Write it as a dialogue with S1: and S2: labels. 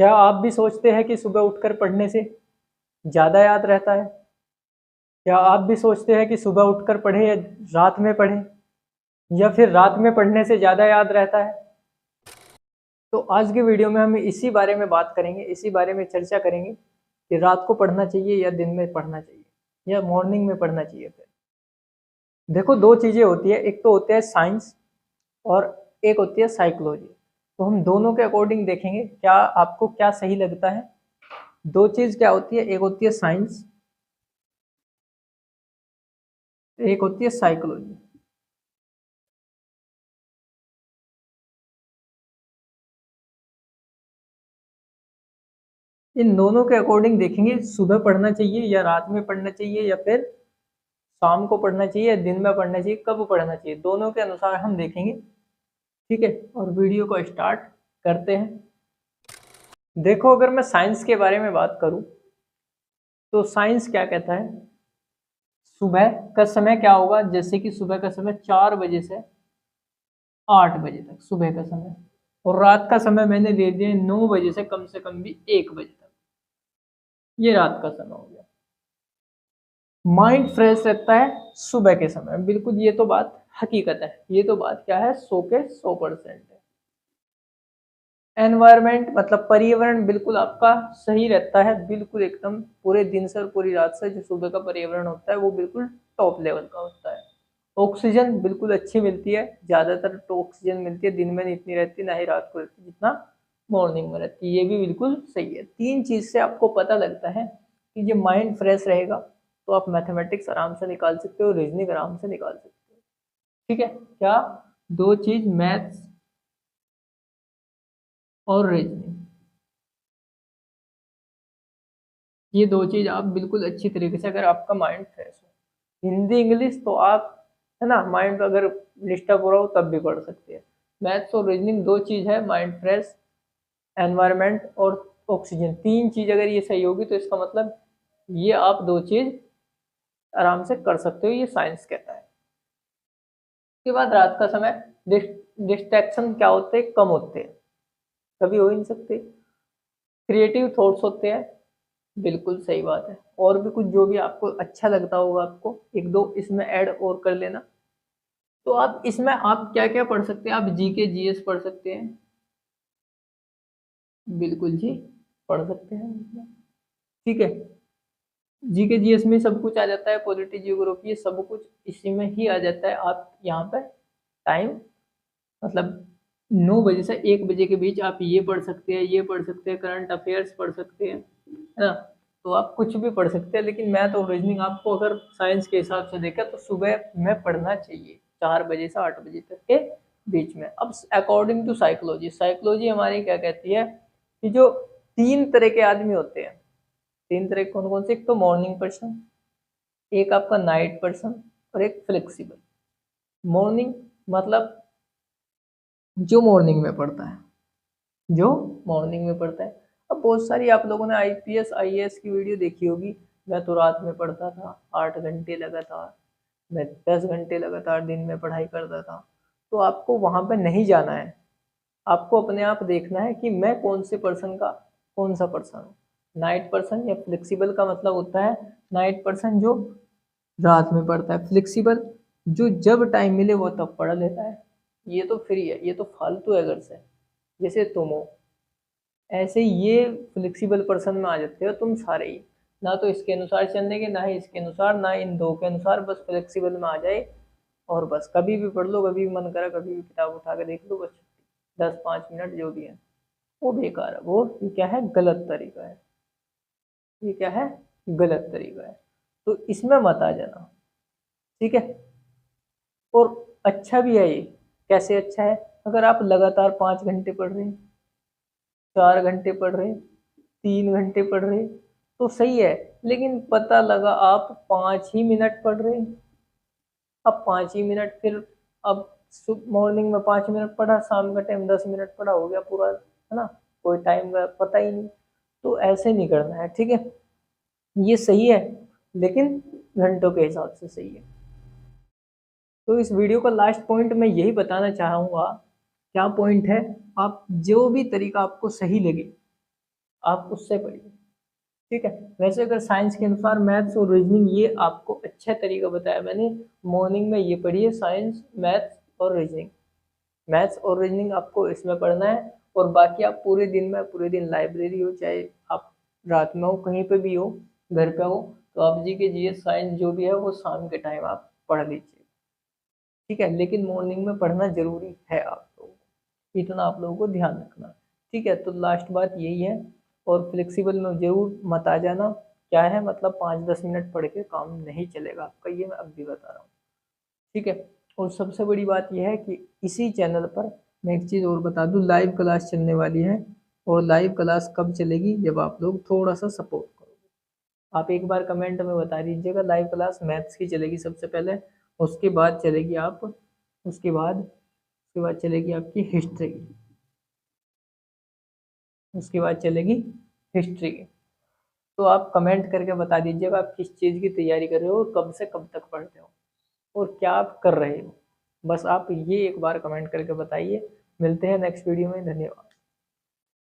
S1: क्या आप भी सोचते हैं कि सुबह उठकर पढ़ने से ज़्यादा याद रहता है? क्या आप भी सोचते हैं कि सुबह उठकर पढ़ें या रात में पढ़ें, या फिर रात में पढ़ने से ज़्यादा याद रहता है? तो आज के वीडियो में हम इसी बारे में बात करेंगे, इसी बारे में चर्चा करेंगे कि रात को पढ़ना चाहिए या दिन में पढ़ना चाहिए या मॉर्निंग में पढ़ना चाहिए। फिर देखो, दो चीज़ें होती है, एक तो होता है साइंस और एक होती है साइकोलॉजी। तो हम दोनों के अकॉर्डिंग देखेंगे क्या आपको क्या सही लगता है। दो चीज़ क्या होती है, एक होती है साइंस, एक होती है साइकोलॉजी। इन दोनों के अकॉर्डिंग देखेंगे सुबह पढ़ना चाहिए या रात में पढ़ना चाहिए या फिर शाम को पढ़ना चाहिए या दिन में पढ़ना चाहिए, कब पढ़ना चाहिए, दोनों के अनुसार हम देखेंगे। ठीक है, और वीडियो को स्टार्ट करते हैं। देखो, अगर मैं साइंस के बारे में बात करूं तो साइंस क्या कहता है, सुबह का समय क्या होगा, जैसे कि सुबह का समय 4 बजे से 8 बजे तक सुबह का समय, और रात का समय मैंने दे दिया 9 बजे से कम भी 1 बजे तक, ये रात का समय हो गया। माइंड फ्रेश रहता है सुबह के समय, बिल्कुल, ये तो बात हकीकत है, ये तो बात क्या है, 100% है। एनवायरमेंट मतलब पर्यावरण बिल्कुल आपका सही रहता है, बिल्कुल एकदम पूरे दिन से और पूरी रात से जो सुबह का पर्यावरण होता है वो बिल्कुल टॉप लेवल का होता है। ऑक्सीजन बिल्कुल अच्छी मिलती है, ज़्यादातर तो ऑक्सीजन मिलती है, दिन में नहीं इतनी रहती, ना ही रात को रहती जितना मॉर्निंग में रहती है, ये भी बिल्कुल सही है। तीन चीज़ से आपको पता लगता है कि ये माइंड फ्रेश रहेगा तो आप मैथमेटिक्स आराम से निकाल सकते हो, रीजनिंग आराम से निकाल सकते हो। ठीक है, क्या, दो चीज़, मैथ्स और रीजनिंग, ये दो चीज़ आप बिल्कुल अच्छी तरीके से, अगर आपका माइंड फ्रेश हो, हिंदी इंग्लिश तो आप, है ना, माइंड अगर डिस्टर्ब हो रहा हो तब भी पढ़ सकते हैं। मैथ्स और रीजनिंग दो चीज़ है, माइंड फ्रेश, एनवायरनमेंट और ऑक्सीजन, तीन चीज़ अगर ये सही होगी तो इसका मतलब ये आप दो चीज़ आराम से कर सकते हो, ये साइंस कहता है। उसके बाद रात का समय, डिस्ट्रैक्शन क्या होते हैं, कम होते हैं, कभी हो ही नहीं सकते। क्रिएटिव थॉट्स होते हैं, बिल्कुल सही बात है। और भी कुछ जो भी आपको अच्छा लगता होगा, आपको एक दो इसमें ऐड और कर लेना। तो आप इसमें आप क्या क्या पढ़ सकते हैं, आप जीके जीएस पढ़ सकते हैं, बिल्कुल जी, पढ़ सकते हैं। ठीक है, जीके जीएस में सब कुछ आ जाता है, पॉलिटी जियोग्राफी सब कुछ इसी में ही आ जाता है। आप यहाँ पर टाइम मतलब 9 बजे से 1 बजे के बीच आप ये पढ़ सकते हैं, ये पढ़ सकते हैं, करंट अफेयर्स पढ़ सकते हैं, है ना। तो आप कुछ भी पढ़ सकते हैं, लेकिन मैं तो रीजनिंग आपको अगर साइंस के हिसाब से देखा तो सुबह में पढ़ना चाहिए 4 बजे से 8 बजे तक के बीच में। अब अकॉर्डिंग टू साइकोलॉजी, साइकोलॉजी हमारी क्या कहती है कि जो तीन तरह के आदमी होते हैं, तीन तरह कौन कौन से, एक तो मॉर्निंग पर्सन, एक आपका नाइट पर्सन और एक फ्लेक्सिबल। मॉर्निंग मतलब जो मॉर्निंग में पढ़ता है, जो मॉर्निंग में पढ़ता है। अब बहुत सारी आप लोगों ने आईपीएस आईएएस की वीडियो देखी होगी, मैं तो रात में पढ़ता था 8 घंटे लगातार, मैं 10 घंटे लगातार दिन में पढ़ाई करता था। तो आपको वहाँ पे नहीं जाना है, आपको अपने आप देखना है कि मैं कौन से पर्सन का कौन सा पर्सन हूँ। नाइट पर्सन या फ्लेक्सिबल का मतलब होता है, नाइट पर्सन जो रात में पढ़ता है, फ्लेक्सिबल जो जब टाइम मिले वो तब पढ़ लेता है। ये तो फ्री है, ये तो फालतू है घर से, जैसे तुम हो ऐसे ये फ्लेक्सिबल पर्सन में आ जाते हो तुम सारे ही, ना तो इसके अनुसार चलने के, ना ही इसके अनुसार, ना इन दो के अनुसार, बस फ्लेक्सिबल में आ जाए और बस कभी भी पढ़ लो, कभी भी मन करा कभी भी किताब उठा के देख लो, बस 10-5 मिनट जो भी है। वो बेकार है, वो ये क्या है, गलत तरीका है, ये क्या है, गलत तरीका है। तो इसमें मत आ जाना, ठीक है। और अच्छा भी है ये, कैसे अच्छा है, अगर आप लगातार 5 घंटे पढ़ रहे हैं, 4 घंटे पढ़ रहे, 3 घंटे पढ़ रहे, तो सही है। लेकिन पता लगा आप 5 ही मिनट पढ़ रहे, अब 5 ही मिनट, फिर अब मॉर्निंग में 5 मिनट पढ़ा, शाम का टाइम 10 मिनट पढ़ा, हो गया पूरा, है ना, कोई टाइम का पता ही नहीं। तो ऐसे नहीं करना है, ठीक है। ये सही है, लेकिन घंटों के हिसाब से सही है। तो इस वीडियो का लास्ट पॉइंट मैं यही बताना चाहूँगा, क्या पॉइंट है, आप जो भी तरीका आपको सही लगे आप उससे पढ़िए, ठीक है। वैसे अगर साइंस के अनुसार मैथ्स और रीजनिंग, ये आपको अच्छा तरीका बताया मैंने, मॉर्निंग में ये पढ़िए साइंस, मैथ्स और रीजनिंग। मैथ्स और रीजनिंग आपको इसमें पढ़ना है, और बाकी आप पूरे दिन में, पूरे दिन लाइब्रेरी हो, चाहे आप रात में हो, कहीं पे भी हो, घर पे हो, तो आप जी के जीएस साइंस जो भी है वो शाम के टाइम आप पढ़ लीजिए, ठीक है। लेकिन मॉर्निंग में पढ़ना जरूरी है आप लोगों को, इतना आप लोगों को ध्यान रखना, ठीक है। तो लास्ट बात यही है, और फ्लेक्सिबल में जरूर मत आ जाना। क्या है मतलब 5-10 मिनट पढ़ के काम नहीं चलेगा आपका, ये मैं अब भी बता रहा हूँ, ठीक है। और सबसे बड़ी बात यह है कि इसी चैनल पर मैं एक चीज़ और बता दूं, लाइव क्लास चलने वाली है, और लाइव क्लास कब चलेगी, जब आप लोग थोड़ा सा सपोर्ट करोगे। आप एक बार कमेंट में बता दीजिएगा, लाइव क्लास मैथ्स की चलेगी सबसे पहले, उसके बाद चलेगी उसके बाद चलेगी आपकी हिस्ट्री की, उसके बाद चलेगी हिस्ट्री की। तो आप कमेंट करके बता दीजिएगा आप किस चीज़ की तैयारी कर रहे हो, और कब से कब तक पढ़ते हो, और क्या आप कर रहे हो। बस आप ये एक बार कमेंट करके बताइए। मिलते हैं नेक्स्ट वीडियो में, धन्यवाद।